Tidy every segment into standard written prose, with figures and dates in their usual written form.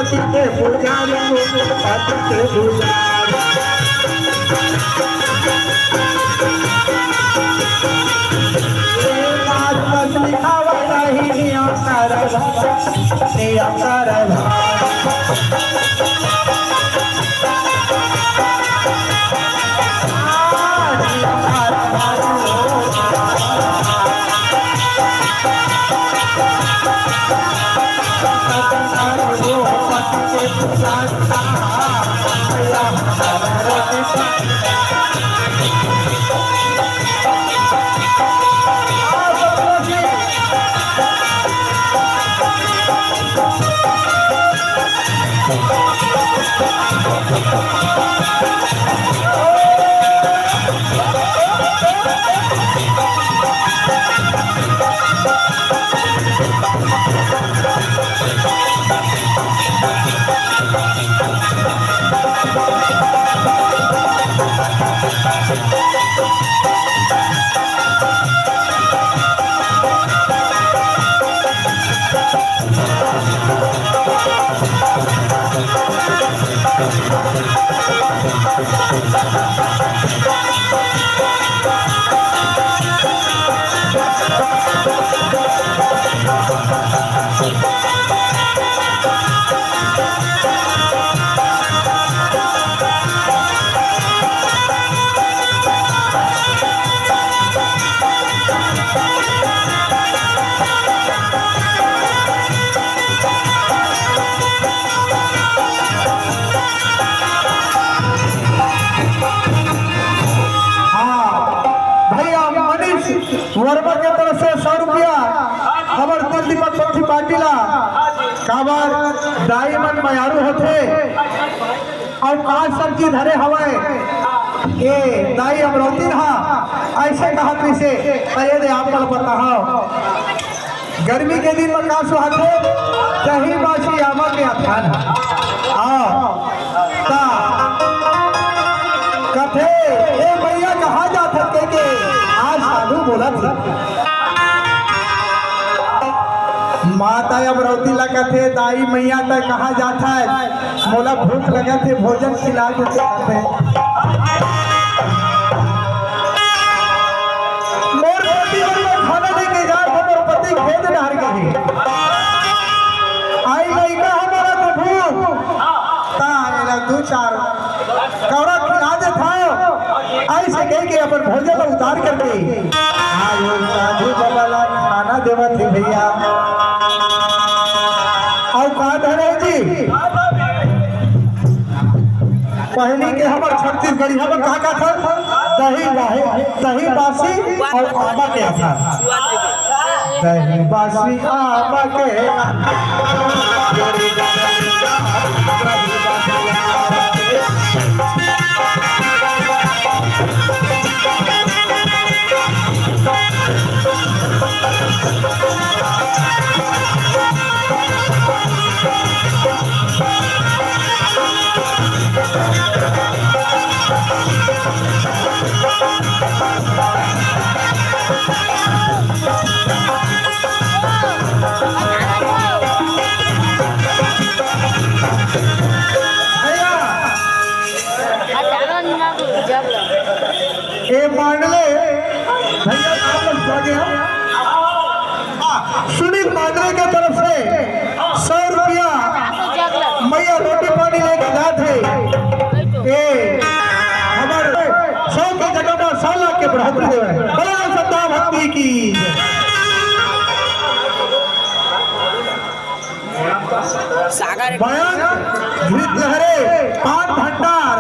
पति के पुजारी पति के पुजारी वर्मा के तरफ से 100 रुपया खबर दिल दीपक पंथी पाटिला काबर दाई मन मयारू होते और 5 सब्जी धरे हवाए ए दाई अमरौती रहा ऐसे कहा पीछे अरे दे आप पल पता हो गर्मी के दिन में का सुहाते दही बासी आमा के अथान कथे ए भैया कहा जाता के आज साधु बोला थी माता अमरौती लगा थे दाई मैया तक कहा जाता है मोला भूख लगा थे भोजन खिला देते खाना देके जा पति खेत डाल गए आई लड़का हमारा तो भूख ता 2-4 कौरा खिला दे था ऐसे कह के अपन भोजन उतार करके आयो साधु बाबा खाना देवा थे भैया और कहा धरे जी पहली के हमारे छत्तीसगढ़ी हम कहा था दही बासी और आमा के अथान दही बासी आमा के सुनील मांडले के तरफ से 100 रुपया मैया रोटी पानी लेके जाते हमारे 100 के जगह में 100 लाख के बढ़ोतरी देवे बड़ा सत्ता भक्ति की सागर बयान घृत लहरे पान भंडार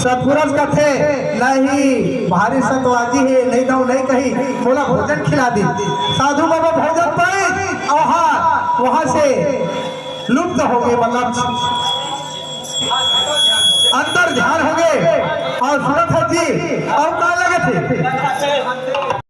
सतपुरुष का थे नहीं भारी सतवाजी है नहीं दो नहीं कही बोला भोजन खिला दी साधु बाबा भोजन पाए वहां से लुप्त हो गए मतलब अंदर ध्यान हो गए और सुनत है जी और कहा लगे थे